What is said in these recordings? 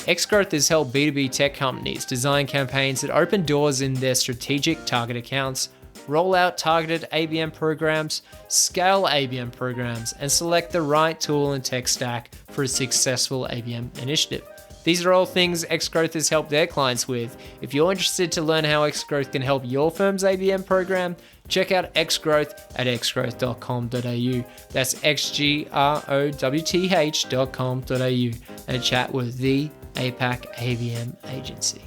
Xgrowth has helped B2B tech companies design campaigns that open doors in their strategic target accounts, roll out targeted ABM programs, scale ABM programs, and select the right tool and tech stack for a successful ABM initiative. These are all things Xgrowth has helped their clients with. If you're interested to learn how Xgrowth can help your firm's ABM program, check out Xgrowth at xgrowth.com.au. That's xgrowth.com.au and chat with the APAC ABM agency.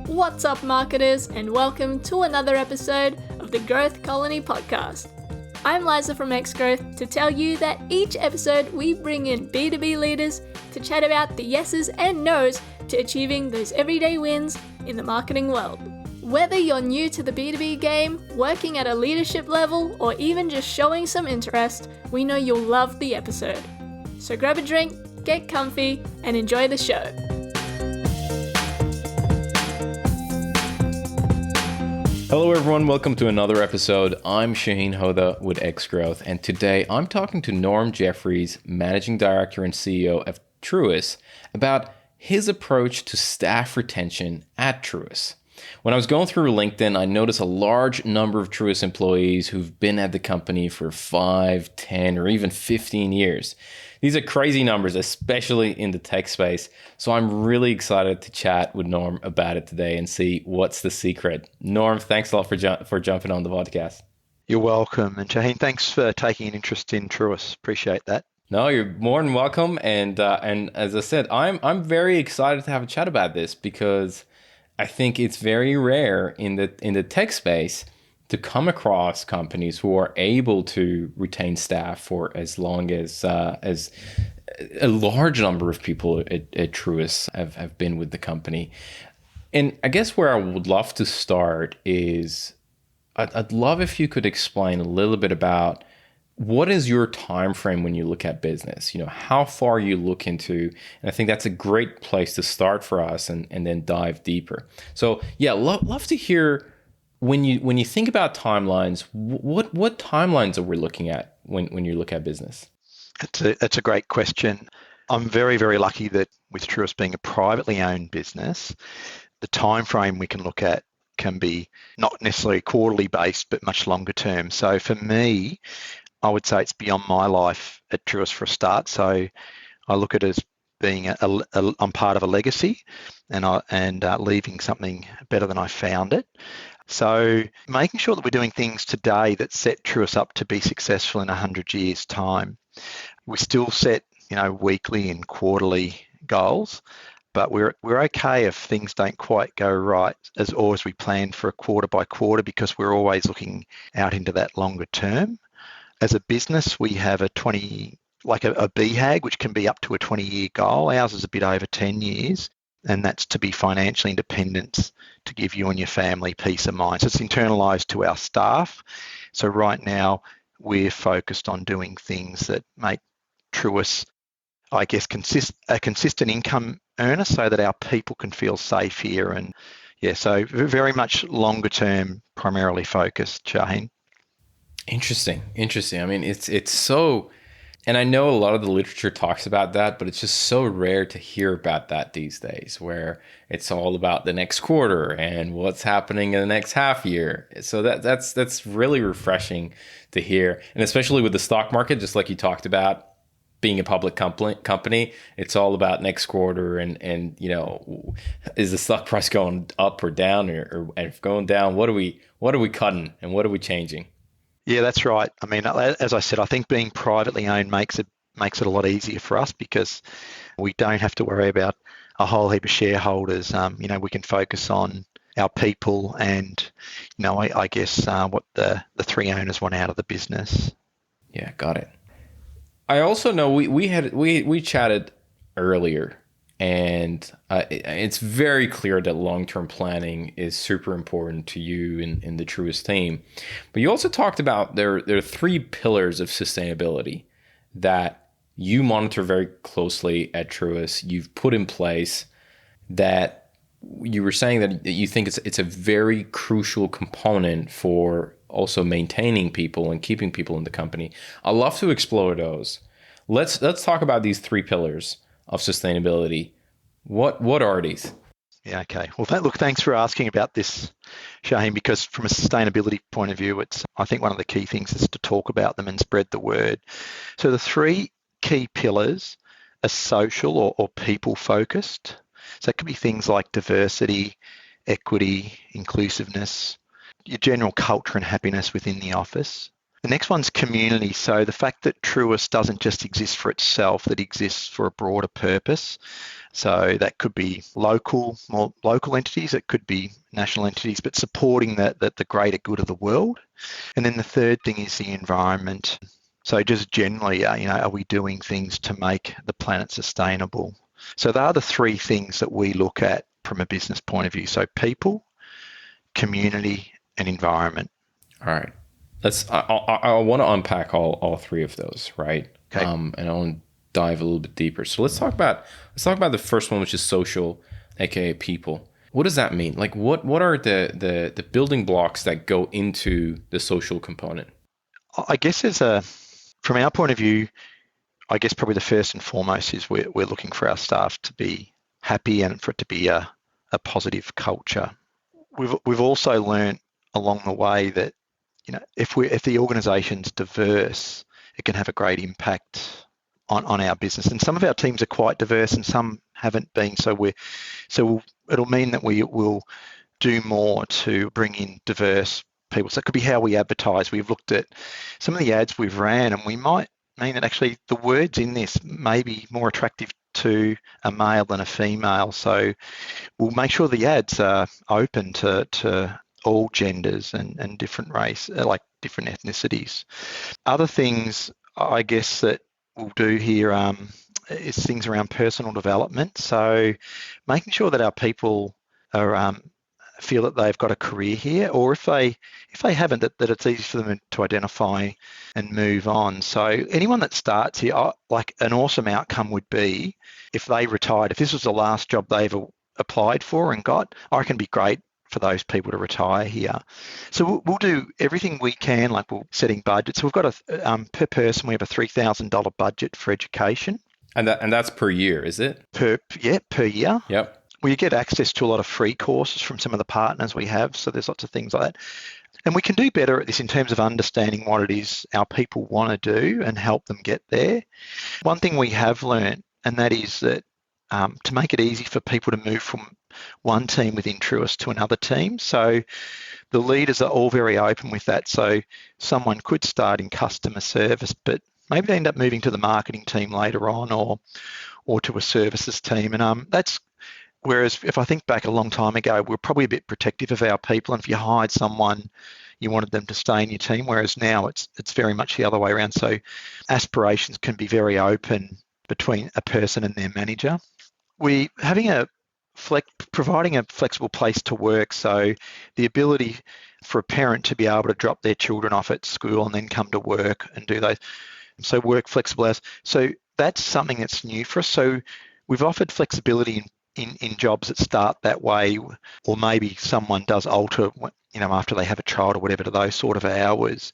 What's up, marketers, and welcome to another episode of the Growth Colony podcast. I'm Liza from Xgrowth to tell you that each episode we bring in B2B leaders to chat about the yeses and nos to achieving those everyday wins in the marketing world. Whether you're new to the B2B game, working at a leadership level, or even just showing some interest, we know you'll love the episode. So grab a drink, get comfy, and enjoy the show. Hello everyone, welcome to another episode. I'm Shaheen Hoda with Xgrowth, and today I'm talking to Norm Jeffries, Managing Director and CEO of Truis, about his approach to staff retention at Truis. When I was going through LinkedIn, I noticed a large number of Truis employees who've been at the company for 5, 10, or even 15 years. These are crazy numbers, especially in the tech space. So I'm really excited to chat with Norm about it today and see what's the secret. Norm, thanks a lot for jumping on the podcast. You're welcome. And Shaheen, thanks for taking an interest in Truis. Appreciate that. No, you're more than welcome. And as I said, I'm very excited to have a chat about this because I think it's very rare in the tech space to come across companies who are able to retain staff for as long as a large number of people at Truis have been with the company. And I guess where I would love to start is I'd love if you could explain a little bit about what is your time frame when you look at business, how far you look into, and I think that's a great place to start for us and then dive deeper. So yeah, love to hear when you think about timelines, what timelines are we looking at when you look at business? That's a great question. I'm very, very lucky that with Truis being a privately owned business, the time frame we can look at can be not necessarily quarterly based, but much longer term. So for me, I would say it's beyond my life at Truis for a start. So I look at it as being I'm part of a legacy and leaving something better than I found it. So making sure that we're doing things today that set Truis up to be successful in 100 years' time. We still set, weekly and quarterly goals, but we're okay if things don't quite go right as we plan for a quarter by quarter because we're always looking out into that longer term. As a business, we have a BHAG, which can be up to a 20-year goal. Ours is a bit over 10 years. And that's to be financially independent, to give you and your family peace of mind. So it's internalised to our staff. So right now, we're focused on doing things that make Truis, I guess, a consistent income earner so that our people can feel safe here. And yeah, so very much longer term, primarily focused, Shaheen. Interesting. I mean, it's so... And I know a lot of the literature talks about that, but it's just so rare to hear about that these days, where it's all about the next quarter and what's happening in the next half year. So that's really refreshing to hear. And especially with the stock market, just like you talked about, being a public company, it's all about next quarter and is the stock price going up or down, or if going down, what are we cutting and what are we changing? Yeah, that's right. I mean, as I said, I think being privately owned makes it a lot easier for us because we don't have to worry about a whole heap of shareholders. We can focus on our people and, I guess what the three owners want out of the business. Yeah, got it. I also know we chatted earlier, and it's very clear that long-term planning is super important to you in the Truis team. But you also talked about there are 3 pillars of sustainability that you monitor very closely at Truis. You've put in place that you were saying that you think it's a very crucial component for also maintaining people and keeping people in the company. I'd love to explore those. Let's talk about these 3 pillars of sustainability. What are these? Yeah, okay. Well, thanks for asking about this, Shaheen, because from a sustainability point of view, I think one of the key things is to talk about them and spread the word. So the 3 key pillars are social or people focused. So it could be things like diversity, equity, inclusiveness, your general culture and happiness within the office. The next one's community. So the fact that Truis doesn't just exist for itself, that exists for a broader purpose. So that could be more local entities, it could be national entities, but supporting the greater good of the world. And then the third thing is the environment. So just generally, are we doing things to make the planet sustainable? So they are the 3 things that we look at from a business point of view. So people, community, and environment. All right. I want to unpack all 3 of those, right? Okay. And I want to dive a little bit deeper. So let's talk about the first one, which is social, aka people. What does that mean? Like what are the building blocks that go into the social component? I guess from our point of view, I guess probably the first and foremost is we're looking for our staff to be happy and for it to be a positive culture. We've also learned along the way that if the organisation's diverse, it can have a great impact on our business. And some of our teams are quite diverse, and some haven't been. So it'll mean that we will do more to bring in diverse people. So it could be how we advertise. We've looked at some of the ads we've ran, and we might mean that actually the words in this may be more attractive to a male than a female. So we'll make sure the ads are open to all genders and different race, like different ethnicities. Other things, I guess, that we'll do here is things around personal development. So making sure that our people are feel that they've got a career here, or if they haven't, that it's easy for them to identify and move on. So anyone that starts here, like an awesome outcome would be if they retired. If this was the last job they ever applied for and got, I reckon it'd be great for those people to retire here. So we'll do everything we can, like we're setting budgets. So we've got per person, we have a $3,000 budget for education. And that's per year, is it? Per year. Yep. We get access to a lot of free courses from some of the partners we have. So there's lots of things like that. And we can do better at this in terms of understanding what it is our people want to do and help them get there. One thing we have learned, and that is that to make it easy for people to move from one team within Truis to another team. So the leaders are all very open with that. So someone could start in customer service, but maybe they end up moving to the marketing team later on or to a services team. And that's whereas if I think back a long time ago, we're probably a bit protective of our people. And if you hired someone, you wanted them to stay in your team, whereas now it's very much the other way around. So aspirations can be very open between a person and their manager. We providing a flexible place to work, so the ability for a parent to be able to drop their children off at school and then come to work and do those. So work flexible hours. So that's something that's new for us. So we've offered flexibility in jobs that start that way, or maybe someone does alter, after they have a child or whatever, to those sort of hours.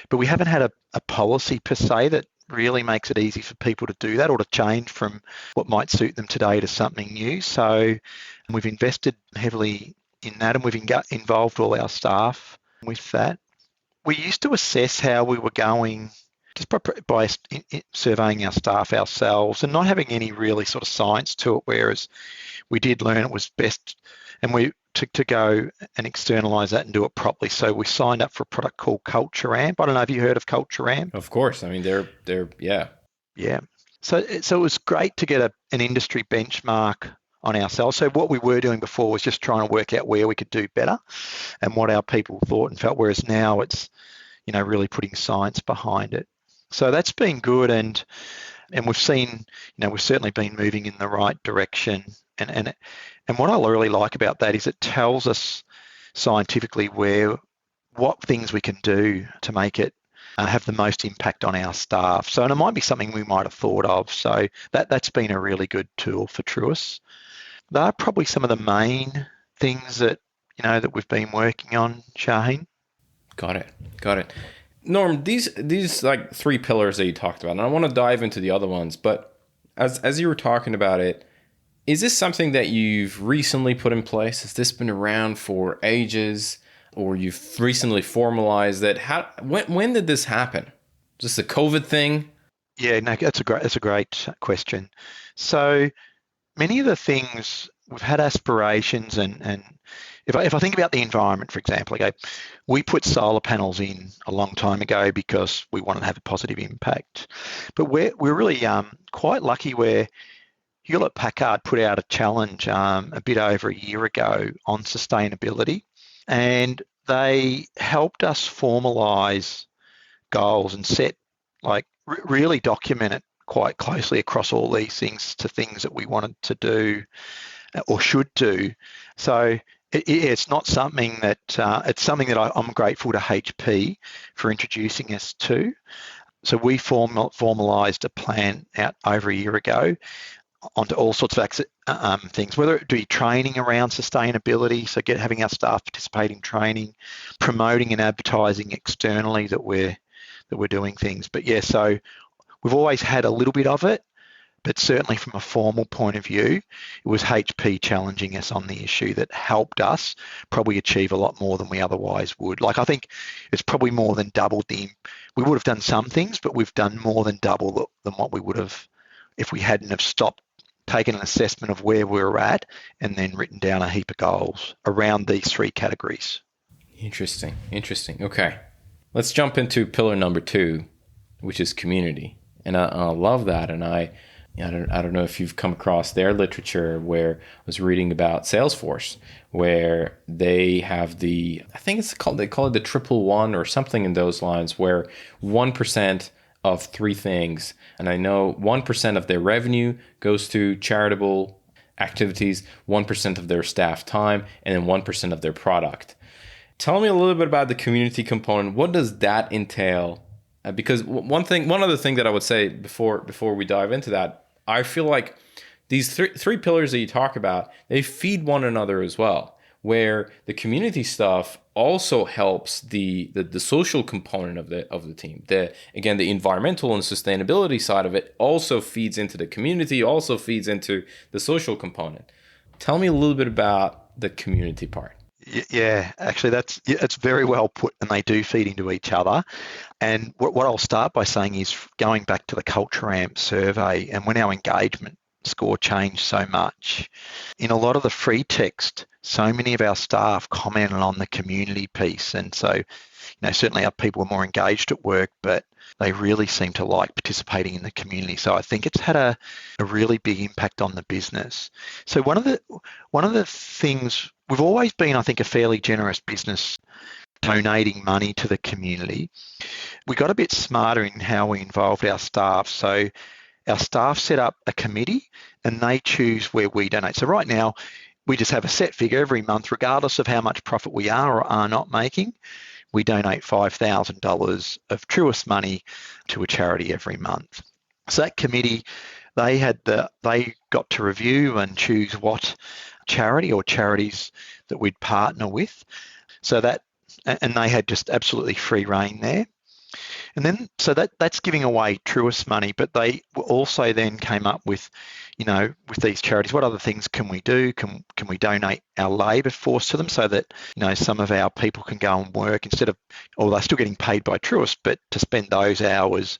But we haven't had a policy per se that really makes it easy for people to do that or to change from what might suit them today to something new. So we've invested heavily in that, and we've involved all our staff with that. We used to assess how we were going just by surveying our staff ourselves and not having any really sort of science to it, whereas we did learn it was best and we to go and externalize that and do it properly. So we signed up for a product called Culture Amp. I don't know if you heard of Culture Amp. Of course. I mean, they're yeah. So it was great to get an industry benchmark on ourselves. So what we were doing before was just trying to work out where we could do better and what our people thought and felt, whereas now it's really putting science behind it. So that's been good, and we've seen, we've certainly been moving in the right direction. And what I really like about that is it tells us scientifically what things we can do to make it have the most impact on our staff. So, and it might be something we might have thought of. So that's been a really good tool for Truis. They're probably some of the main things that, that we've been working on, Shaheen. Got it. Got it. Norm, these like three pillars that you talked about, and I want to dive into the other ones, but as you were talking about it, is this something that you've recently put in place? Has this been around for ages, or you've recently formalized it? When did this happen? Just a COVID thing? Yeah, no, that's a great question. So many of the things we've had aspirations, and if I think about the environment, for example, okay, we put solar panels in a long time ago because we wanted to have a positive impact. But we're really quite lucky where Hewlett Packard put out a challenge a bit over a year ago on sustainability, and they helped us formalize goals and set really document it quite closely across all these things to things that we wanted to do or should do. So it's not something that it's something that I'm grateful to HP for introducing us to. So we formalized a plan out over a year ago onto all sorts of things, whether it be training around sustainability, so having our staff participate in training, promoting and advertising externally that we're doing things. But yeah, so we've always had a little bit of it, but certainly from a formal point of view, it was HP challenging us on the issue that helped us probably achieve a lot more than we otherwise would. Like, I think it's probably more than doubled we would have done some things, but we've done more than double than what we would have if we hadn't have stopped, taken an assessment of where we were at, and then written down a heap of goals around these three categories. Interesting. Okay. Let's jump into pillar number 2, which is community. And I love that. And I don't know if you've come across their literature where I was reading about Salesforce, where they have they call it the triple one or something in those lines, where 1% of three things. And I know 1% of their revenue goes to charitable activities, 1% of their staff time, and then 1% of their product. Tell me a little bit about the community component. What does that entail? Because one other thing that I would say before we dive into that, I feel like these three pillars that you talk about, they feed one another as well, where the community stuff also helps the social component of the team. The environmental and sustainability side of it also feeds into the community, also feeds into the social component. Tell me a little bit about the community part. Yeah, actually, it's very well put, and they do feed into each other. And what I'll start by saying is going back to the Culture Amp survey, and when our engagement score changed so much, in a lot of the free text, so many of our staff commented on the community piece, and so certainly our people were more engaged at work, but they really seem to like participating in the community. So I think it's had a really big impact on the business. So one of the things, we've always been, I think, a fairly generous business, donating money to the community. We got a bit smarter in how we involved our staff. So our staff set up a committee and they choose where we donate. So right now, we just have a set figure every month, regardless of how much profit we are or are not making. We donate $5,000 of Truis money to a charity every month. So that committee, they got to review and choose what charity or charities that we'd partner with. And they had just absolutely free reign there. And then, so that's giving away Truis money, but they also then came up with, with these charities, what other things can we do? Can we donate our labour force to them so that, some of our people can go and work or they're still getting paid by Truis, but to spend those hours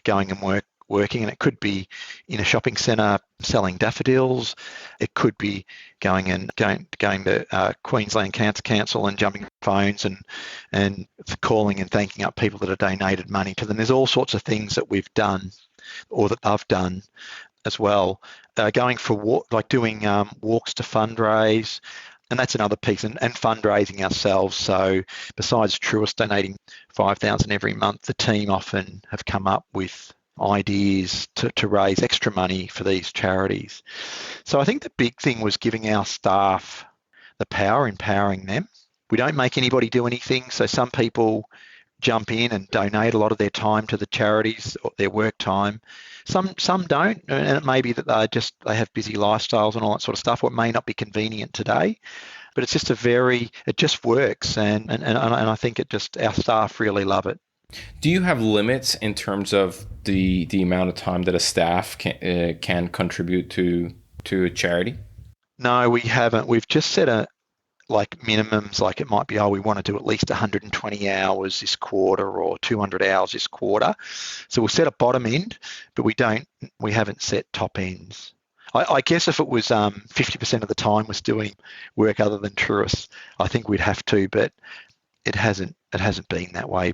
going and working, and it could be in a shopping centre selling daffodils. It could be going to Queensland Cancer Council and jumping phones and calling and thanking up people that have donated money to them. There's all sorts of things that we've done or that I've done as well. Going for doing walks to fundraise. And that's another piece, and fundraising ourselves. So besides Truis donating $5,000 every month, the team often have come up with ideas to raise extra money for these charities. So I think the big thing was giving our staff the power, empowering them. We don't make anybody do anything. So some people jump in and donate a lot of their time to the charities or their work time. Some don't, and it may be that they have busy lifestyles and all that sort of stuff, or it may not be convenient today. But it's just it just works, and I think our staff really love it. Do you have limits in terms of the amount of time that a staff can contribute to a charity? No, we haven't. We've just set minimums, like it might be, we want to do at least 120 hours this quarter or 200 hours this quarter. So we'll set a bottom end, but we haven't set top ends. I guess if it was 50% of the time was doing work other than Truis, I think we'd have to, but it hasn't been that way.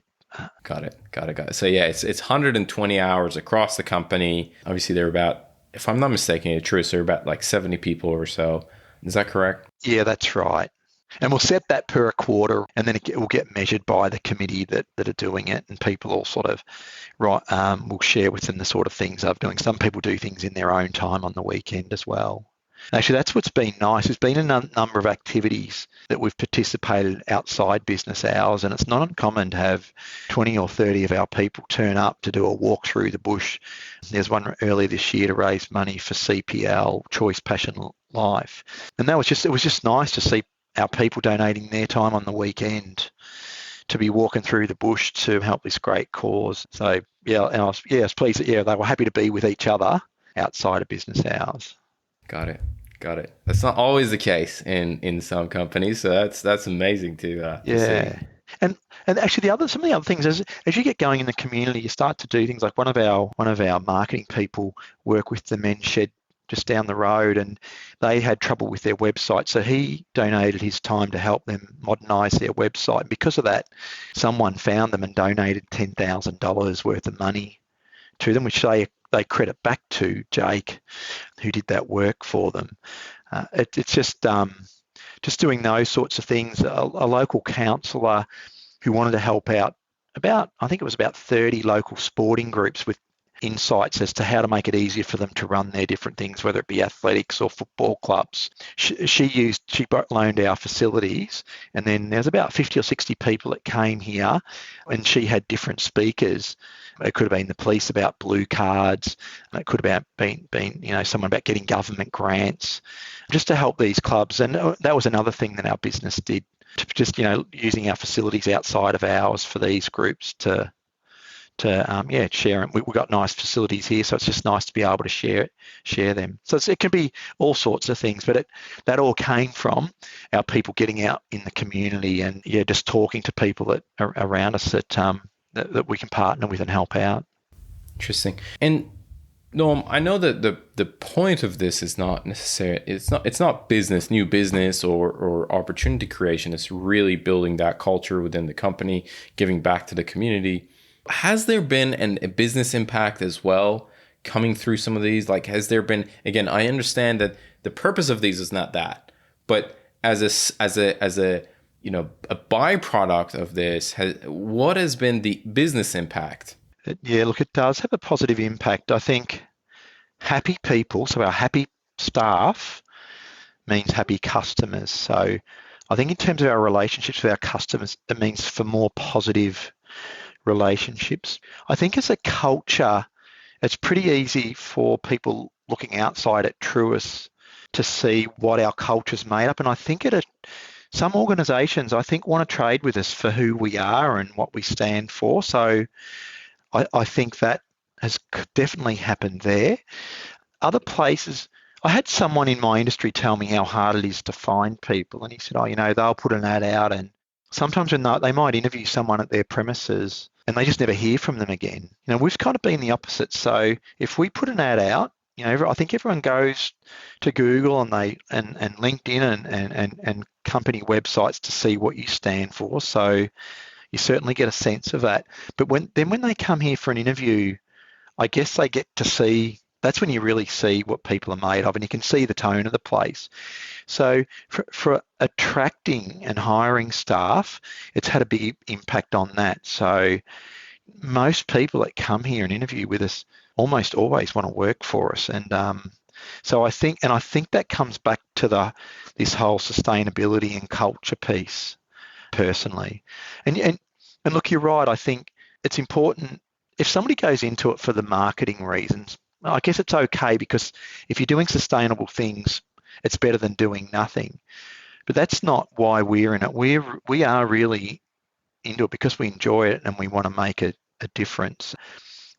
Got it. So yeah, it's 120 hours across the company. Obviously, they're about, if I'm not mistaken, at Truis, they're about like 70 people or so. Is that correct? Yeah, that's right. And we'll set that per quarter, and then it will get measured by the committee that are doing it, and people all sort of will share with them the sort of things they're doing. Some people do things in their own time on the weekend as well. Actually, that's what's been nice. There's been a number of activities that we've participated outside business hours, and it's not uncommon to have 20 or 30 of our people turn up to do a walk through the bush. There's one earlier this year to raise money for CPL, Choice Passion Life. And it was just nice to see our people donating their time on the weekend to be walking through the bush to help this great cause. So yeah, and I was pleased that they were happy to be with each other outside of business hours. Got it. That's not always the case in some companies, so that's amazing to see. And actually, some of the other things is, as you get going in the community, you start to do things like one of our marketing people work with the men's shed just down the road, and they had trouble with their website, so he donated his time to help them modernise their website. And because of that, someone found them and donated $10,000 worth of money to them, which they credit back to Jake, who did that work for them. It's just doing those sorts of things. A local councillor who wanted to help out I think it was about 30 local sporting groups with insights as to how to make it easier for them to run their different things, whether it be athletics or football clubs. She loaned our facilities, and then there's about 50 or 60 people that came here, and she had different speakers. It could have been the police about blue cards. It could have been someone about getting government grants, just to help these clubs. And that was another thing that our business did, to just using our facilities outside of ours for these groups to share them. We've got nice facilities here, so it's just nice to be able to share them. So it can be all sorts of things, but that all came from our people getting out in the community and just talking to people that are around us that we can partner with and help out. Interesting. And Norm, I know that the point of this is not necessarily, it's not new business or opportunity creation. It's really building that culture within the company, giving back to the community. Has there been a business impact as well coming through some of these? Like, has there been, again, I understand that the purpose of these is not that, but as a byproduct of this, what has been the business impact? Yeah, look, it does have a positive impact. I think happy people, so our happy staff means happy customers. So I think in terms of our relationships with our customers, it means for more positive relationships. I think as a culture, it's pretty easy for people looking outside at Truis to see what our culture's made up. And I think some organisations, I think, want to trade with us for who we are and what we stand for. So I think that has definitely happened there. Other places, I had someone in my industry tell me how hard it is to find people. And he said, they'll put an ad out, and sometimes when they might interview someone at their premises and they just never hear from them again. We've kind of been the opposite. So if we put an ad out, I think everyone goes to Google and LinkedIn and company websites to see what you stand for. So you certainly get a sense of that. But when they come here for an interview, I guess they get to see, that's when you really see what people are made of, and you can see the tone of the place. So for attracting and hiring staff, it's had a big impact on that. So most people that come here and interview with us almost always want to work for us. And so I think that comes back to this whole sustainability and culture piece personally. And And look, you're right. I think it's important if somebody goes into it for the marketing reasons. I guess it's okay because if you're doing sustainable things, it's better than doing nothing. But that's not why we're in it. We are really into it because we enjoy it and we want to make a difference.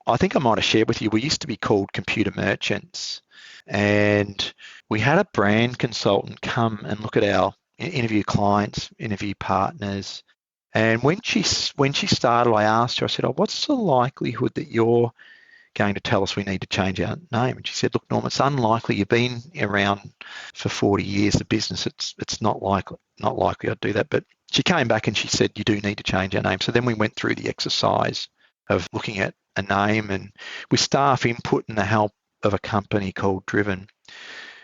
I think I might have shared with you, we used to be called computer merchants, and we had a brand consultant come and look at our interview clients, interview partners. And when she started, I asked her, I said, "Oh, what's the likelihood that you're going to tell us we need to change our name?" And she said, "Look, Norm, it's unlikely. You've been around for 40 years, the business. It's not likely I'd do that." But she came back and she said, "You do need to change our name." So then we went through the exercise of looking at a name, and with staff input and the help of a company called Driven,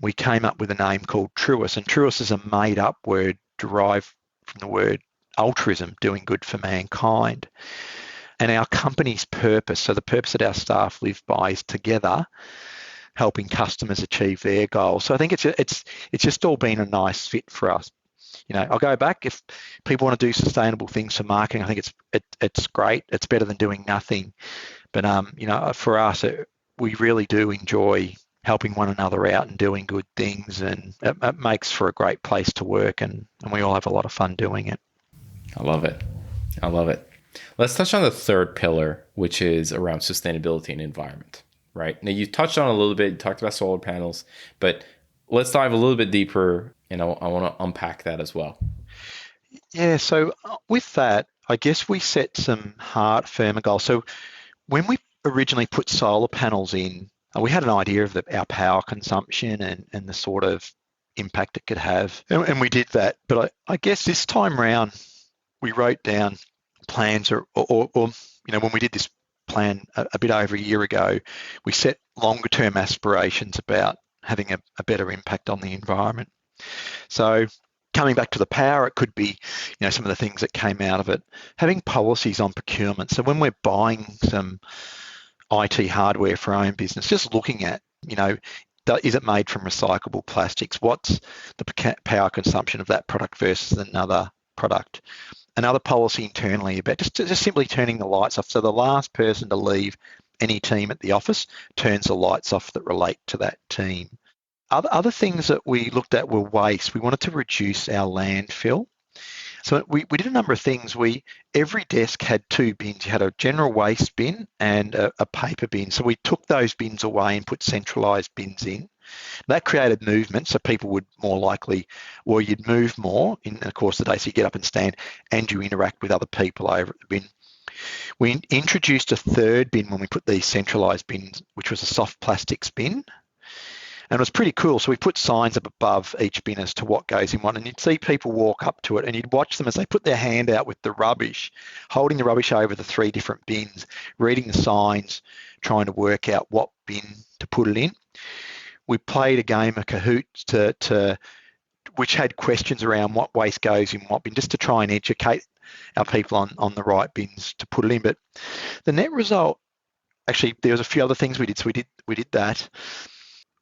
we came up with a name called Truis. And Truis is a made-up word derived from the word altruism, doing good for mankind. And our company's purpose, so the purpose that our staff live by, is together helping customers achieve their goals. So I think it's just all been a nice fit for us. I'll go back. If people want to do sustainable things for marketing, I think it's great. It's better than doing nothing. But for us, we really do enjoy helping one another out and doing good things, and it makes for a great place to work, and we all have a lot of fun doing it. I love it. I love it. Let's touch on the third pillar, which is around sustainability and environment, right? Now, you touched on it a little bit, you talked about solar panels, but let's dive a little bit deeper, and I want to unpack that as well. Yeah, so with that, I guess we set some hard, firmer goals. So when we originally put solar panels in, we had an idea of our power consumption and the sort of impact it could have, and we did that. But I guess this time round, we wrote down plans, or when we did this plan a bit over a year ago, we set longer term aspirations about having a better impact on the environment. So coming back to the power, it could be, some of the things that came out of it, having policies on procurement. So when we're buying some IT hardware for our own business, just looking at, is it made from recyclable plastics? What's the power consumption of that product versus another product? Another policy internally about just simply turning the lights off. So the last person to leave any team at the office turns the lights off that relate to that team. Other things that we looked at were waste. We wanted to reduce our landfill. So we did a number of things. Every desk had two bins. You had a general waste bin and a paper bin. So we took those bins away and put centralised bins in. That created movement, so people would more likely, or you'd move more in the course of the day, so you get up and stand and you interact with other people over at the bin. We introduced a third bin when we put these centralised bins, which was a soft plastics bin. And it was pretty cool. So we put signs up above each bin as to what goes in one. And you'd see people walk up to it and you'd watch them as they put their hand out with the rubbish, holding the rubbish over the three different bins, reading the signs, trying to work out what bin to put it in. We played a game of Kahoots which had questions around what waste goes in what bin, just to try and educate our people on the right bins to put it in. But the net result, actually, there was a few other things we did. So we did that.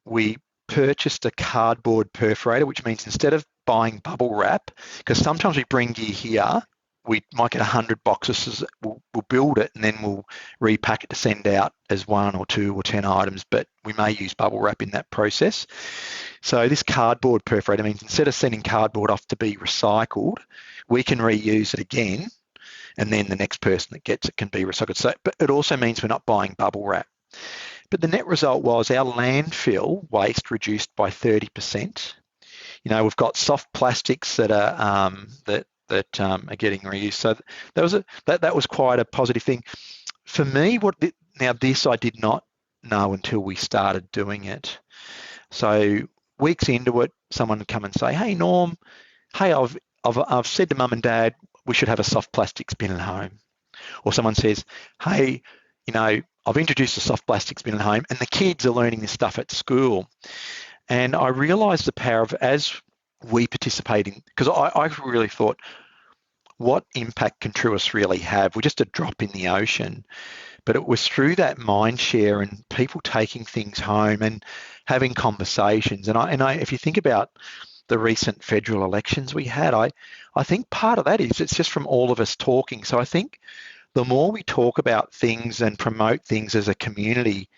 We purchased a cardboard perforator, which means instead of buying bubble wrap, because sometimes we bring gear here, we might get 100 boxes, we'll build it and then we'll repack it to send out as 1 or 2 or 10 items, but we may use bubble wrap in that process. So this cardboard perforator means instead of sending cardboard off to be recycled, we can reuse it again, and then the next person that gets it can be recycled. So, but it also means we're not buying bubble wrap. But the net result was our landfill waste reduced by 30%. We've got soft plastics that are are getting reused. So that was quite a positive thing for me. This I did not know until we started doing it. So weeks into it, someone would come and say, "Hey Norm, hey I've said to Mum and Dad we should have a soft plastics bin at home," or someone says, "Hey, I've introduced a soft plastics bin at home and the kids are learning this stuff at school." And I realised the power of, as we participate in, because I really thought, what impact can Truis really have? We're just a drop in the ocean. But it was through that mind share and people taking things home and having conversations. And I if you think about the recent federal elections we had, I think part of that is it's just from all of us talking. So I think the more we talk about things and promote things as a community,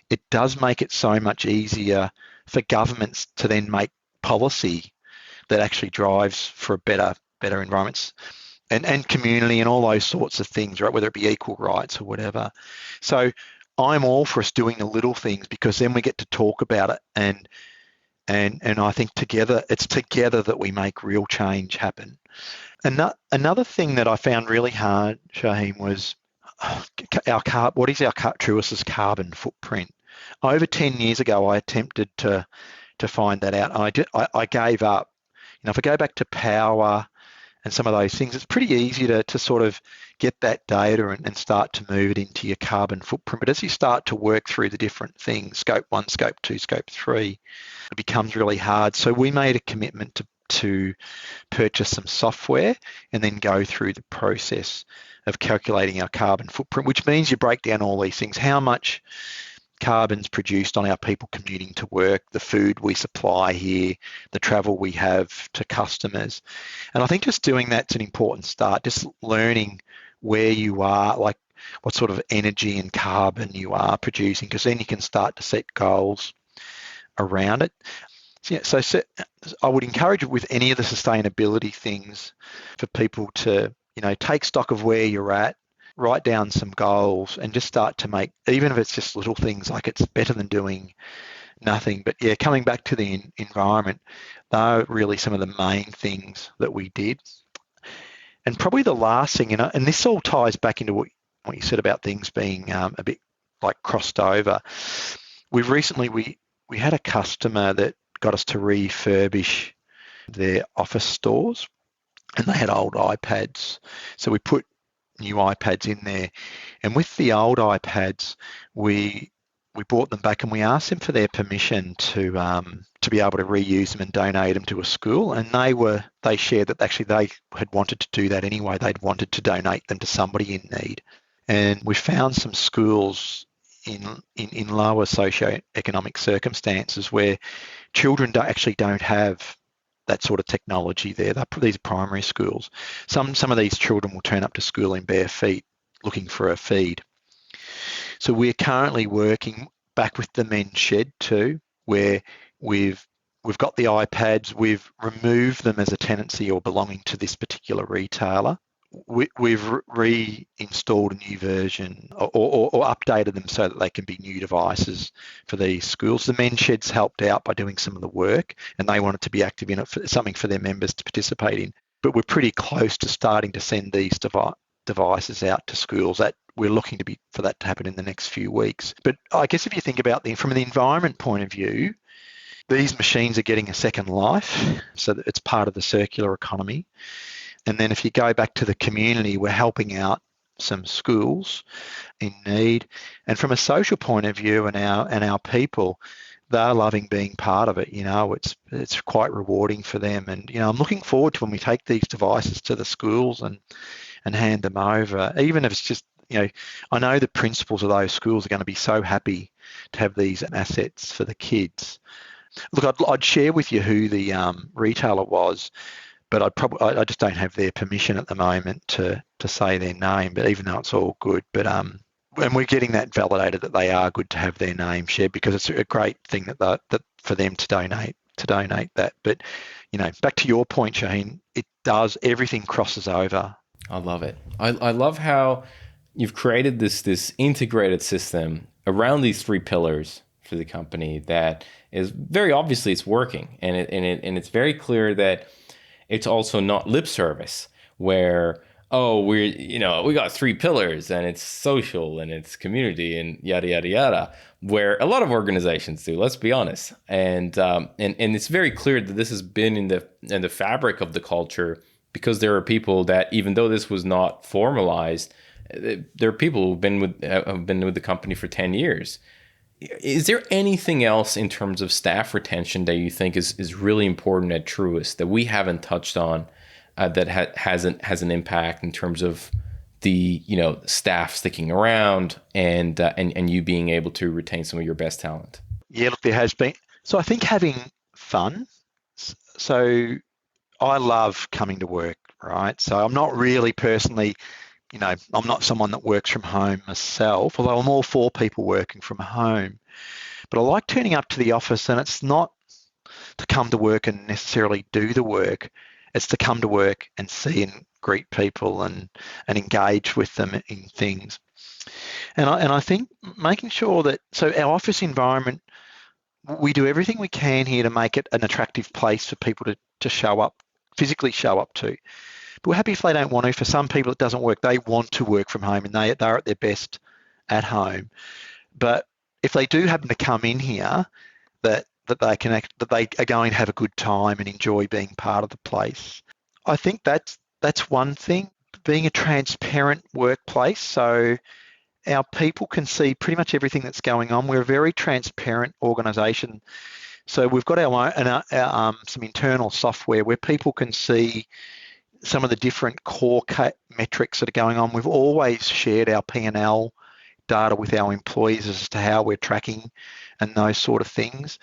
it does make it so much easier for governments to then make policy that actually drives for better environments and community and all those sorts of things, right? Whether it be equal rights or whatever. So I'm all for us doing the little things, because then we get to talk about it, and I think it's together that we make real change happen. Another thing that I found really hard, Shaheem, was what is our Truis's carbon footprint? Over 10 years ago, I attempted to find that out. I gave up. If I go back to power and some of those things, it's pretty easy to sort of get that data and start to move it into your carbon footprint. But as you start to work through the different things, scope 1, scope 2, scope 3, it becomes really hard. So we made a commitment to purchase some software and then go through the process of calculating our carbon footprint, which means you break down all these things. How much carbon's produced on our people commuting to work, the food we supply here, the travel we have to customers. And I think just doing that's an important start, just learning where you are, like what sort of energy and carbon you are producing, because then you can start to set goals around it. So I would encourage with any of the sustainability things for people to, take stock of where you're at, write down some goals, and just start to make, even if it's just little things, like it's better than doing nothing. But yeah, coming back to the environment, they're really some of the main things that we did. And probably the last thing, and this all ties back into what you said about things being a bit like crossed over. We had a customer that got us to refurbish their office stores, and they had old iPads. So we put new iPads in there, and with the old iPads, we brought them back and we asked them for their permission to be able to reuse them and donate them to a school. And they shared that actually they had wanted to do that anyway. They'd wanted to donate them to somebody in need, and we found some schools in lower socioeconomic circumstances where children don't have that sort of technology there. These are primary schools. Some of these children will turn up to school in bare feet looking for a feed. So we're currently working back with the men's shed too, where we've got the iPads, we've removed them as a tenancy or belonging to this particular retailer. We've reinstalled a new version or updated them so that they can be new devices for these schools. The men's shed's helped out by doing some of the work, and they wanted to be active in it, for something for their members to participate in. But we're pretty close to starting to send these devices out to schools. That we're looking for that to happen in the next few weeks. But I guess if you think about from the environment point of view, these machines are getting a second life, so that it's part of the circular economy. And then if you go back to the community, we're helping out some schools in need. And from a social point of view, and our people, they're loving being part of it. It's quite rewarding for them. And I'm looking forward to when we take these devices to the schools and hand them over. Even if it's just, I know the principals of those schools are going to be so happy to have these assets for the kids. Look, I'd share with you who the retailer was, but I just don't have their permission at the moment to say their name. But even though it's all good, and we're getting that validated that they are good to have their name shared, because it's a great thing that for them to donate that. But back to your point, Shaheen, everything crosses over. I love it. I love how you've created this integrated system around these three pillars for the company that is very obviously it's working, and it's very clear that it's also not lip service where, we got three pillars and it's social and it's community and yada, yada, yada, where a lot of organizations do, let's be honest. And it's very clear that this has been in the fabric of the culture, because there are people that, even though this was not formalized, there are people who've been with the company for 10 years. Is there anything else in terms of staff retention that you think is really important at Truis that we haven't touched on that has an impact in terms of the staff sticking around and you being able to retain some of your best talent? Yeah, look, there has been. So I think having fun. So I love coming to work, right? So I'm not really personally, I'm not someone that works from home myself, although I'm all for people working from home. But I like turning up to the office, and it's not to come to work and necessarily do the work. It's to come to work and see and greet people and engage with them in things. And I think making sure that, so our office environment, we do everything we can here to make it an attractive place for people to show up, physically show up to. But we're happy if they don't want to. For some people, it doesn't work. They want to work from home, and they're at their best at home. But if they do happen to come in here, that they are going to have a good time and enjoy being part of the place. I think that's one thing. Being a transparent workplace, so our people can see pretty much everything that's going on. We're a very transparent organisation. So we've got our some internal software where people can see some of the different core metrics that are going on. We've always shared our P&L data with our employees as to how we're tracking and those sort of things.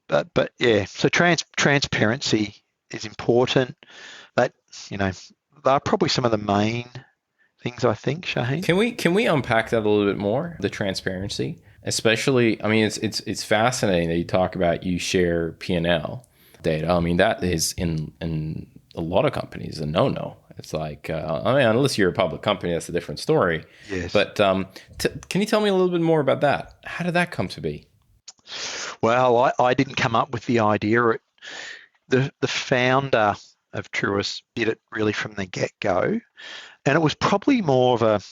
But yeah, so transparency is important. That, they're probably some of the main things, I think, Shaheen. Can we unpack that a little bit more? The transparency, especially. I mean, it's fascinating that you talk about you share P&L data. I mean, that is in a lot of companies a no. It's like, unless you're a public company, that's a different story. Yes. But can you tell me a little bit more about that? How did that come to be? Well, I didn't come up with the idea. The founder of Truis did it really from the get-go. And it was probably more of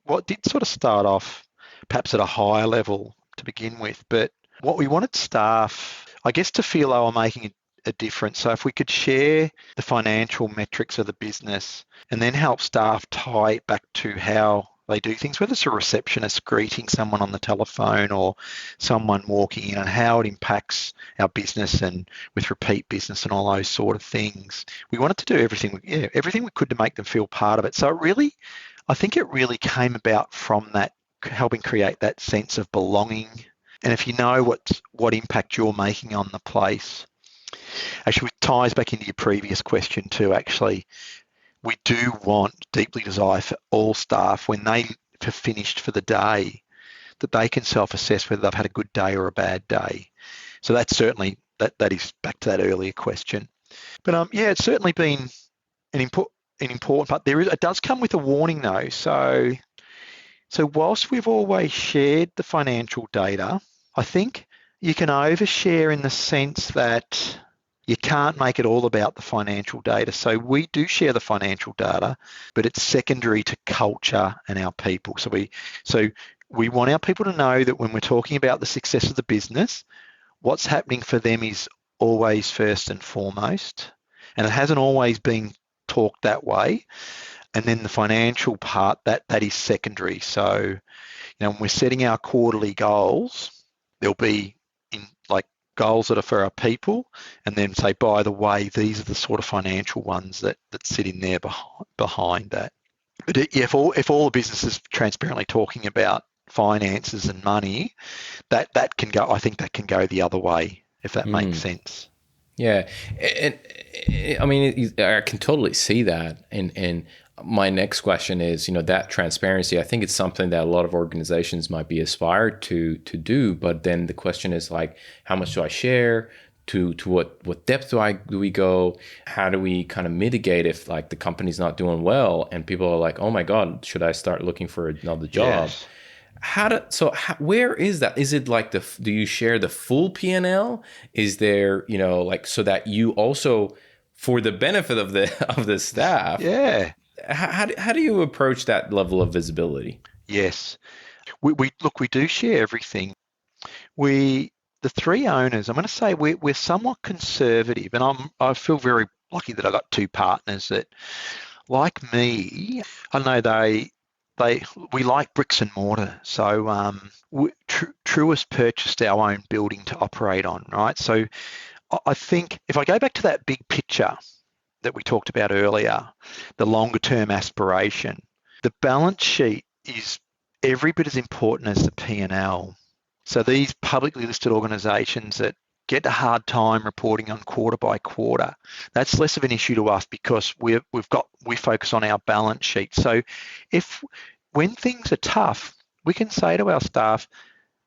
what did sort of start off perhaps at a higher level to begin with. But what we wanted staff, I guess, to feel they were making a difference. So if we could share the financial metrics of the business and then help staff tie it back to how they do things, whether it's a receptionist greeting someone on the telephone or someone walking in, and how it impacts our business and with repeat business and all those sort of things. We wanted to do everything we could to make them feel part of it. So I think it really came about from that, helping create that sense of belonging. And if you know what impact you're making on the place, actually it ties back into your previous question too, actually. We do deeply desire for all staff, when they have finished for the day, that they can self-assess whether they've had a good day or a bad day. So that's certainly, that is back to that earlier question. But it's certainly been an important part. It does come with a warning though. So whilst we've always shared the financial data, I think you can overshare in the sense that you can't make it all about the financial data. So we do share the financial data, but it's secondary to culture and our people. So we want our people to know that when we're talking about the success of the business, what's happening for them is always first and foremost. And it hasn't always been talked that way. And then the financial part, that is secondary. So, when we're setting our quarterly goals, there'll be goals that are for our people, and then say, by the way, these are the sort of financial ones that sit in there behind that. But if all the business is transparently talking about finances and money, that can go. I think that can go the other way, if that makes sense. Yeah, and I mean, I can totally see that. And my next question is, that transparency. I think it's something that a lot of organizations might be aspired to do. But then the question is how much do I share? To what depth do we go? How do we kind of mitigate if the company's not doing well and people are like, oh my God, should I start looking for another job? Yes. Where is that? Is it do you share the full P&L? Is there, so that you also, for the benefit of the staff? Yeah. How do you approach that level of visibility? Yes. We do share everything. The three owners, I'm going to say we're somewhat conservative, and I feel very lucky that I got two partners that, like me, I know we like bricks and mortar. So Truis purchased our own building to operate on, right? So I think if I go back to that big picture that we talked about earlier, the longer term aspiration, the balance sheet is every bit as important as the P&L. So these publicly listed organisations that get a hard time reporting on quarter by quarter. That's less of an issue to us because we focus on our balance sheet. So when things are tough, we can say to our staff,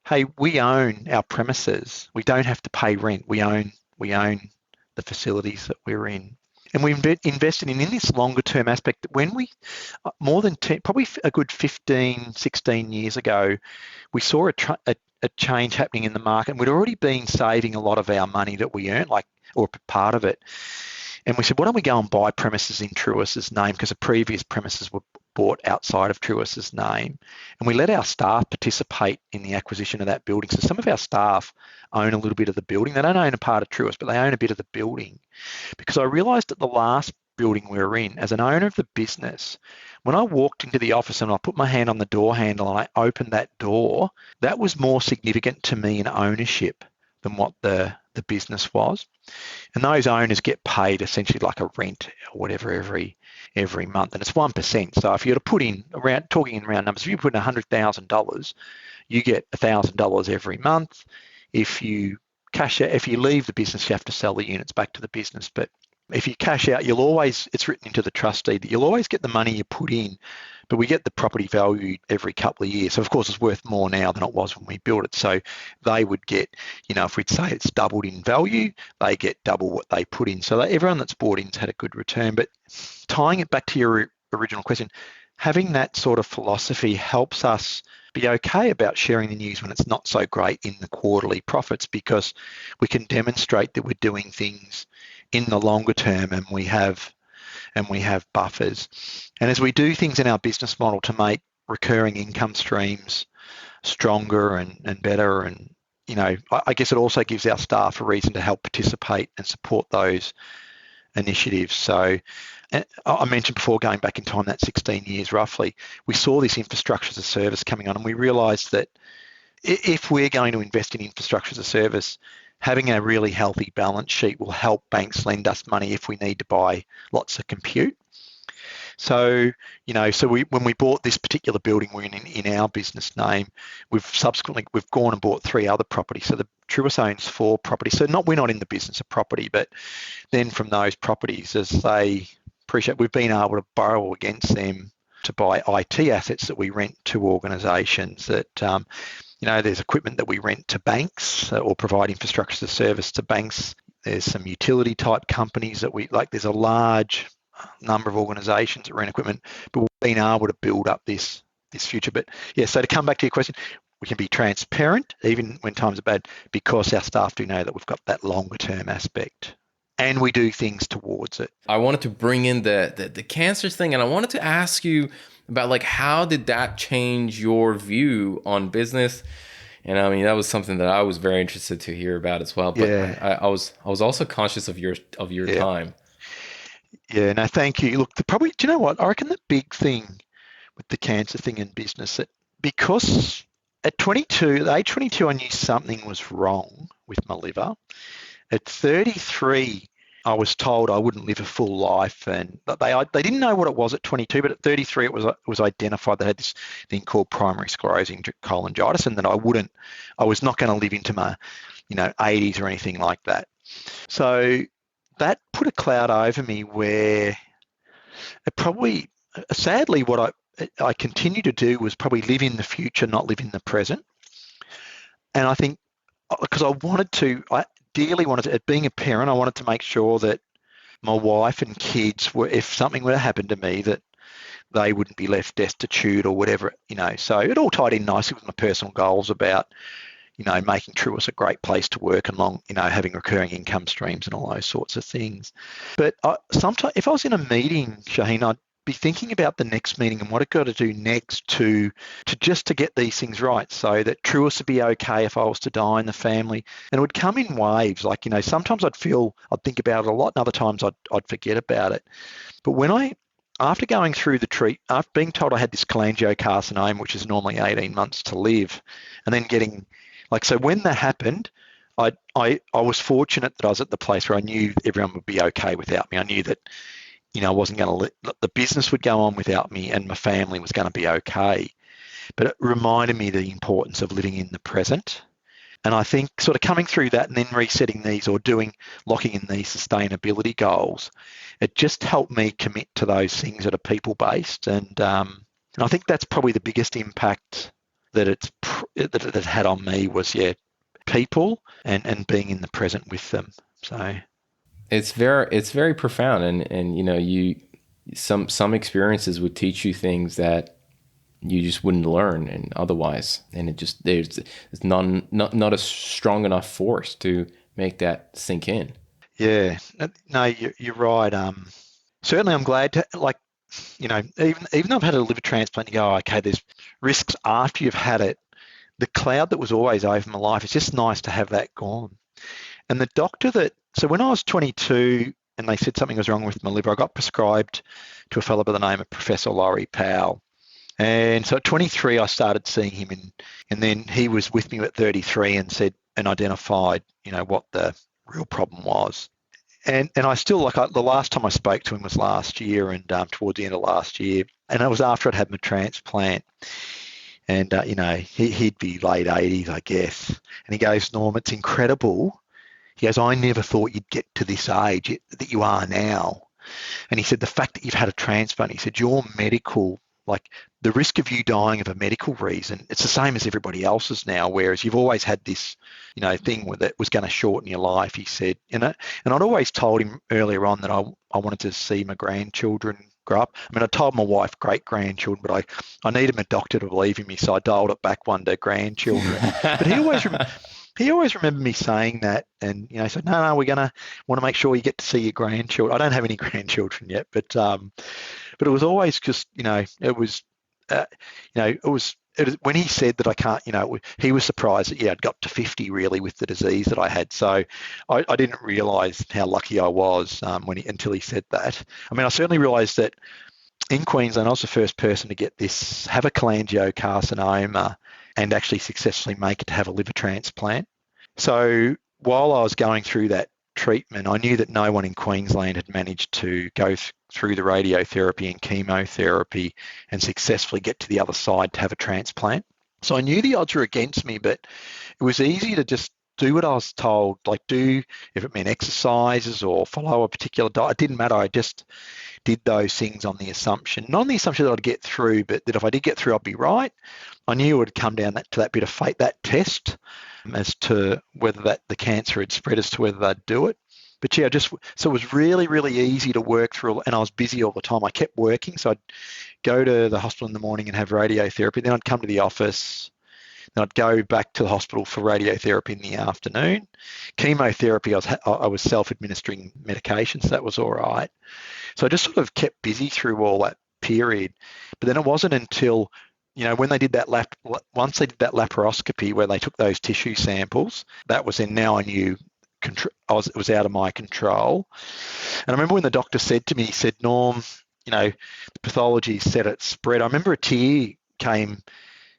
hey, we own our premises. We don't have to pay rent. We own the facilities that we're in. And we invested in this longer term aspect. When we, probably a good 15, 16 years ago, we saw a change happening in the market. And we'd already been saving a lot of our money that we earned, or part of it. And we said, why don't we go and buy premises in Truis's name? Because the previous premises were bought outside of Truis's name. And we let our staff participate in the acquisition of that building. So some of our staff own a little bit of the building. They don't own a part of Truis, but they own a bit of the building. Because I realised at the last building we were in, as an owner of the business, when I walked into the office and I put my hand on the door handle and I opened that door, that was more significant to me in ownership than what the business was. And those owners get paid essentially like a rent or whatever every month, and it's 1%. So if you were to put in talking in round numbers, if you put in $100,000, you get $1,000 every month. If you leave the business, you have to sell the units back to the business. But if you cash out, it's written into the trust deed that you'll always get the money you put in, but we get the property valued every couple of years. So of course it's worth more now than it was when we built it. So they would get, if we'd say it's doubled in value, they get double what they put in. So everyone that's bought in's had a good return. But tying it back to your original question, having that sort of philosophy helps us be okay about sharing the news when it's not so great in the quarterly profits, because we can demonstrate that we're doing things in the longer term and we have buffers. And as we do things in our business model to make recurring income streams stronger and better, and I guess it also gives our staff a reason to help participate and support those initiatives. So I mentioned before, going back in time, that 16 years roughly, we saw this infrastructure as a service coming on, and we realised that if we're going to invest in infrastructure as a service, having a really healthy balance sheet will help banks lend us money if we need to buy lots of compute. So, when we bought this particular building we're in our business name, we've gone and bought 3 other properties. So the Truis owns 4 properties. So we're not in the business of property, but then from those properties, as they appreciate, we've been able to borrow against them to buy IT assets that we rent to organisations that, there's equipment that we rent to banks or provide infrastructure as a service to banks. There's some utility type companies that there's a large number of organisations that rent equipment, but we've been able to build up this future. But yeah, so to come back to your question, we can be transparent even when times are bad because our staff do know that we've got that longer term aspect and we do things towards it. I wanted to bring in the cancer thing, and I wanted to ask you about how did that change your view on business? And I mean, that was something that I was very interested to hear about as well. But yeah. I was also conscious of your time. Yeah, no, thank you. Look, do you know what? I reckon the big thing with the cancer thing in business, that because at age 22, I knew something was wrong with my liver. At 33, I was told I wouldn't live a full life, and they didn't know what it was at 22, but at 33 it was identified that I had this thing called primary sclerosing cholangitis, and that I was not going to live into my 80s or anything like that. So that put a cloud over me where it probably, sadly, what I continue to do was probably live in the future, not live in the present. And I think because I dearly wanted to, being a parent, I wanted to make sure that my wife and kids if something were to happen to me, that they wouldn't be left destitute or whatever, So it all tied in nicely with my personal goals about, making Truis a great place to work and having recurring income streams and all those sorts of things. But sometimes if I was in a meeting, Shaheen, I'd be thinking about the next meeting and what I've got to do next to get these things right, so that Truis would be okay if I was to die in the family. And it would come in waves. Sometimes I'd think about it a lot, and other times I'd forget about it. But after going through after being told I had this cholangiocarcinoma, which is normally 18 months to live, and then getting so when that happened, I was fortunate that I was at the place where I knew everyone would be okay without me. I knew that, I wasn't going to the business would go on without me and my family was going to be okay. But it reminded me the importance of living in the present And I think sort of coming through that and then resetting these or locking in these sustainability goals, it just helped me commit to those things that are people-based. And I think that's probably the biggest impact that it had on me was, people and being in the present with them. So It's very profound, and some experiences would teach you things that you just wouldn't learn and otherwise, and there's not a strong enough force to make that sink in. yeah, no, you're right. Certainly I'm glad to, even though I've had a liver transplant, you go, okay, there's risks after you've had it. The cloud that was always over my life, it's just nice to have that gone. And the doctor so when I was 22 and they said something was wrong with my liver, I got prescribed to a fellow by the name of Professor Laurie Powell. And so at 23, I started seeing him, and then he was with me at 33 and identified, what the real problem was. And I still, the last time I spoke to him was last year, and towards the end of last year, and it was after I'd had my transplant. And, he'd be late 80s, I guess. And he goes, Norm, it's incredible. He goes, I never thought you'd get to this age that you are now. And he said, the fact that you've had a transplant, he said, your medical, the risk of you dying of a medical reason, it's the same as everybody else's now, whereas you've always had this, thing that was going to shorten your life, he said. And I'd always told him earlier on that I wanted to see my grandchildren grow up. I mean, I told my wife great-grandchildren, but I needed my doctor to believe in me, so I dialed it back one to grandchildren. But he always remembered me saying that, and he said, no, we're gonna want to make sure you get to see your grandchildren. I don't have any grandchildren yet, but it was always just, it was when he said that I can't, he was surprised that I'd got to 50 really with the disease that I had. So I didn't realise how lucky I was until he said that. I mean, I certainly realised that in Queensland I was the first person to have a cholangiocarcinoma and actually successfully make it to have a liver transplant. So while I was going through that treatment, I knew that no one in Queensland had managed to go through the radiotherapy and chemotherapy and successfully get to the other side to have a transplant. So I knew the odds were against me, but it was easy to just do what I was told, if it meant exercises or follow a particular diet. It didn't matter. I just did those things not on the assumption that I'd get through, but that if I did get through, I'd be right. I knew it would come down to that bit of fate, that test, as to whether the cancer had spread, as to whether they'd do it. But so it was really, really easy to work through, and I was busy all the time. I kept working, so I'd go to the hospital in the morning and have radiotherapy. Then I'd come to the office. Then I'd go back to the hospital for radiotherapy in the afternoon. Chemotherapy, I was self-administering medication, so that was all right. So I just sort of kept busy through all that period. But then it wasn't until, when they did once they did that laparoscopy where they took those tissue samples, that was then now I knew it was out of my control. And I remember when the doctor said to me, he said, Norm, the pathology said it spread. I remember a tear came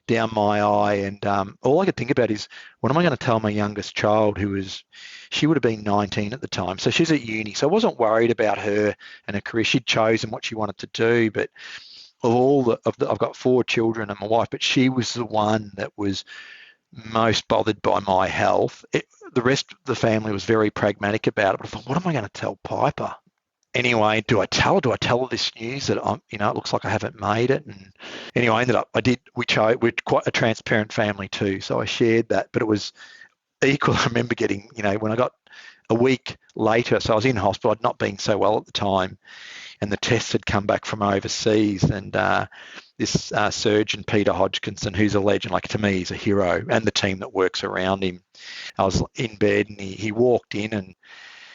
down my eye, and all I could think about is, what am I going to tell my youngest child, she would have been 19 at the time, so she's at uni. So I wasn't worried about her and her career. She'd chosen what she wanted to do, but I've got 4 children and my wife, but she was the one that was most bothered by my health. The rest of the family was very pragmatic about it, but I thought, what am I going to tell Piper? Anyway, do I tell her this news that it looks like I haven't made it? And anyway, I ended up, we're quite a transparent family too. So I shared that, but it was equal. I remember getting, when I got a week later, so I was in hospital, I'd not been so well at the time, and the tests had come back from overseas, and this surgeon, Peter Hodgkinson, who's a legend, to me, he's a hero, and the team that works around him. I was in bed, and he walked in, and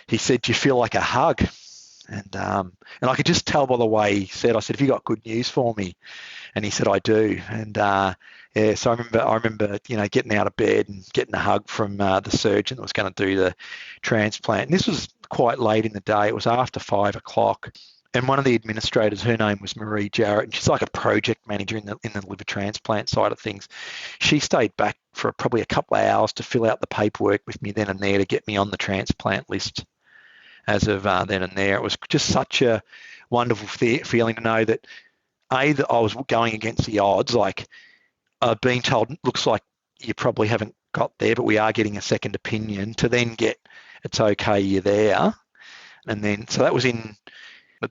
he said, do you feel like a hug? And I could just tell by the way he said, I said, have you got good news for me? And he said, I do. And so I remember, getting out of bed and getting a hug from the surgeon that was going to do the transplant. And this was quite late in the day. It was after 5 o'clock. And one of the administrators, her name was Marie Jarrett, and she's like a project manager in the liver transplant side of things. She stayed back for probably a couple of hours to fill out the paperwork with me then and there to get me on the transplant list. As of then and there, it was just such a wonderful feeling to know that that I was going against the odds. Being told, looks like you probably haven't got there, but we are getting a second opinion to then get it's okay, you're there. And then, so that was in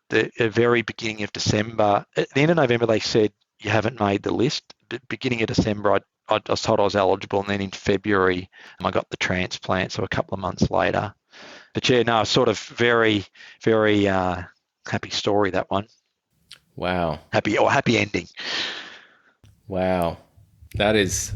the very beginning of December. At the end of November, they said, you haven't made the list. Beginning of December, I was told I was eligible. And then in February, I got the transplant, so a couple of months later. But yeah, no, sort of very, very happy story, that one. Wow. Happy ending. Wow. That's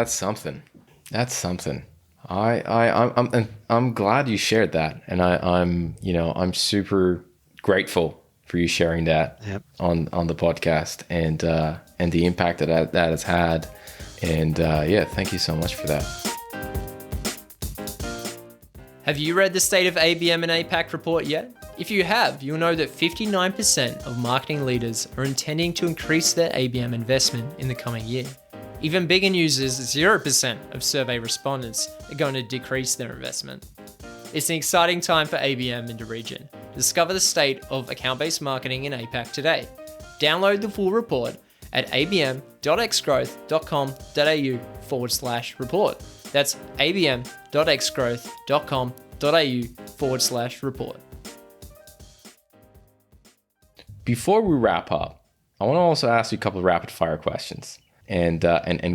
something. That's something. I'm glad you shared that. And I'm super grateful for you sharing that on the podcast and the impact that has had. And thank you so much for that. Have you read the State of ABM and APAC report yet? If you have, you'll know that 59% of marketing leaders are intending to increase their ABM investment in the coming year. Even bigger news is 0% of survey respondents are going to decrease their investment. It's an exciting time for ABM in the region. Discover the state of account-based marketing in APAC today. Download the full report at abm.xgrowth.com.au/report. That's abm.xgrowth.com.au/report. Before we wrap up, I want to also ask you a couple of rapid fire questions and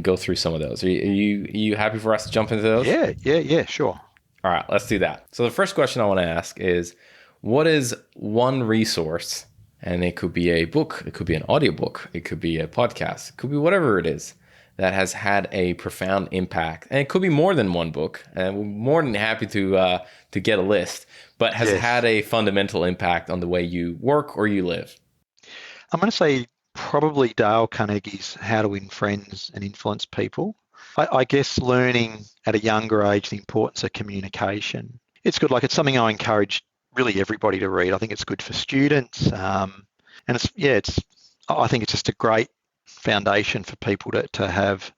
go through some of those. Are you happy for us to jump into those? Yeah, sure. All right, let's do that. So the first question I want to ask is, what is one resource, and it could be a book, it could be an audiobook, it could be a podcast, it could be whatever it is, that has had a profound impact, and it could be more than one book, and we're more than happy to get a list, but has had a fundamental impact on the way you work or you live? I'm going to say probably Dale Carnegie's How to Win Friends and Influence People. I guess learning at a younger age the importance of communication. It's good. Like, it's something I encourage really everybody to read. I think it's good for students, and I think it's just a great foundation for people to have,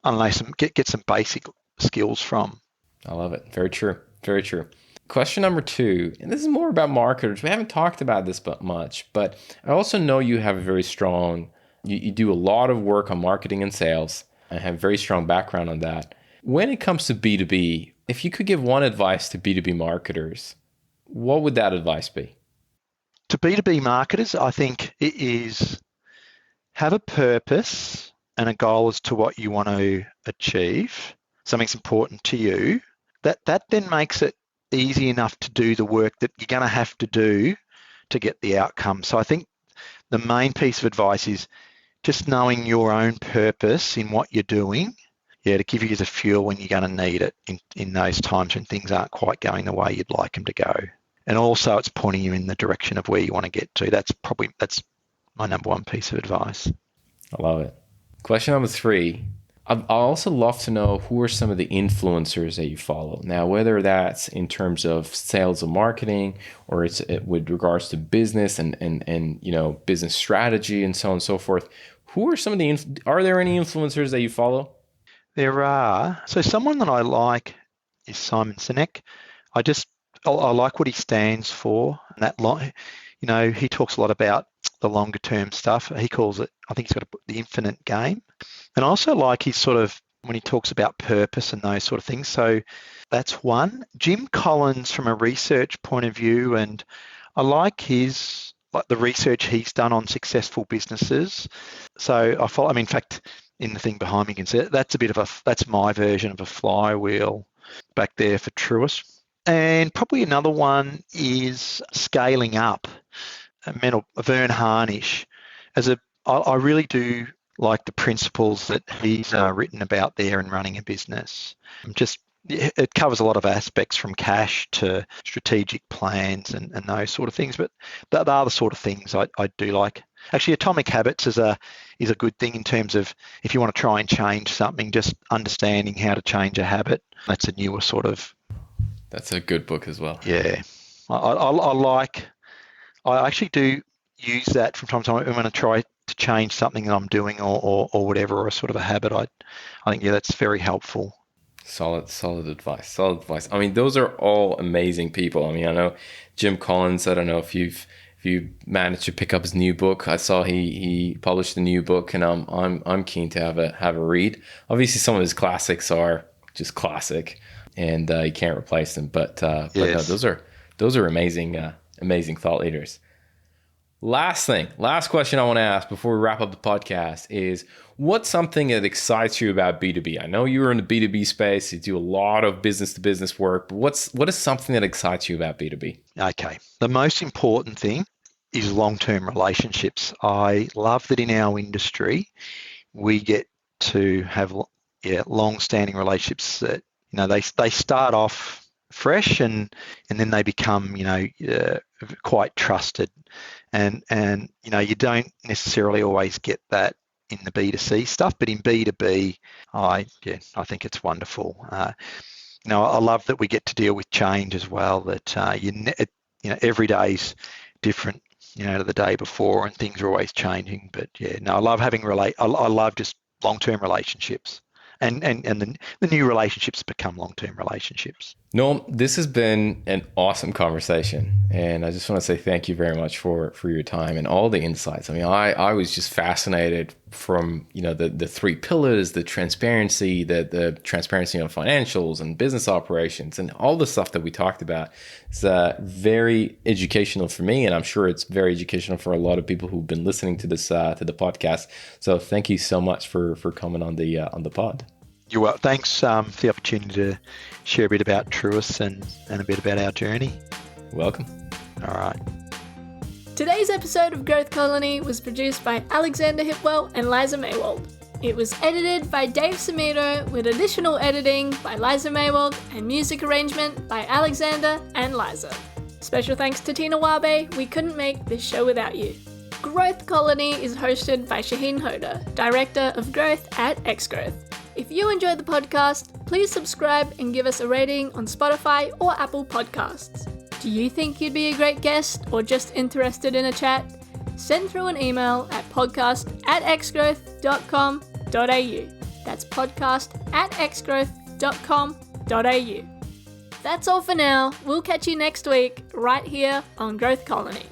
I don't know, get some basic skills from. I love it. Very true. Very true. Question number 2, and this is more about marketers. We haven't talked about this much, but I also know you have a very strong, you do a lot of work on marketing and sales. I have a very strong background on that. When it comes to B2B, if you could give one advice to B2B marketers, what would that advice be? To B2B marketers, I think it is have a purpose and a goal as to what you want to achieve. Something's important to you. That then makes it easy enough to do the work that you're going to have to do to get the outcome. So I think the main piece of advice is just knowing your own purpose in what you're doing, to give you the fuel when you're going to need it in those times when things aren't quite going the way you'd like them to go. And also it's pointing you in the direction of where you want to get to. That's my number one piece of advice. I love it. Question number 3. I'd also love to know who are some of the influencers that you follow. Now, whether that's in terms of sales and marketing, or it's with regards to business and business strategy and so on and so forth. Who are some of are there any influencers that you follow? There are. So someone that I like is Simon Sinek. I like what he stands for. And he talks a lot about the longer term stuff. He calls it, I think he's got the infinite game. And I also like his sort of, when he talks about purpose and those sort of things. So that's one. Jim Collins from a research point of view, and I like the research he's done on successful businesses. So I follow, in fact, in the thing behind me, you can see that's my version of a flywheel back there for Truis. And probably another one is Scaling Up, Vern Harnish. I really do like the principles that he's written about there in running a business. It covers a lot of aspects from cash to strategic plans and those sort of things. But they are the sort of things I do like. Actually, Atomic Habits is a good thing in terms of if you want to try and change something, just understanding how to change a habit. That's a newer sort of. That's a good book as well. Yeah, I actually do use that from time to time when I try to change something that I'm doing or whatever, or a sort of a habit. I think that's very helpful. Solid advice. I mean, those are all amazing people. I mean, I know Jim Collins. I don't know if you managed to pick up his new book. I saw he published a new book, and I'm keen to have a read. Obviously, some of his classics are just classic, and you can't replace them. But no, Yes. those are amazing thought leaders. Last question I want to ask before we wrap up the podcast is, what's something that excites you about B2B? I know you're in the B2B space, you do a lot of business to business work, but what is something that excites you about B2B? Okay. The most important thing is long-term relationships. I love that in our industry, we get to have long-standing relationships that, they start off fresh and then they become, quite trusted. And you don't necessarily always get that in the B2C stuff, but in B2B, I think it's wonderful. I love that we get to deal with change as well. That every day's different, to the day before, and things are always changing. But I love having I love just long-term relationships, and the new relationships become long-term relationships. Noam, this has been an awesome conversation, and I just want to say thank you very much for your time and all the insights. I mean, I was just fascinated from the three pillars, the transparency, the transparency on financials and business operations, and all the stuff that we talked about. It's very educational for me, and I'm sure it's very educational for a lot of people who've been listening to this to the podcast. So thank you so much for coming on the pod. You're welcome. Thanks for the opportunity to share a bit about Truis and a bit about our journey. Welcome. All right. Today's episode of Growth Colony was produced by Alexander Hipwell and Liza Maywald. It was edited by Dave Samito with additional editing by Liza Maywald and music arrangement by Alexander and Liza. Special thanks to Tina Wabe. We couldn't make this show without you. Growth Colony is hosted by Shaheen Hoda, Director of Growth at Xgrowth. If you enjoyed the podcast, please subscribe and give us a rating on Spotify or Apple Podcasts. Do you think you'd be a great guest or just interested in a chat? Send through an email at podcast@xgrowth.com.au. That's podcast@xgrowth.com.au. That's all for now. We'll catch you next week right here on Growth Colony.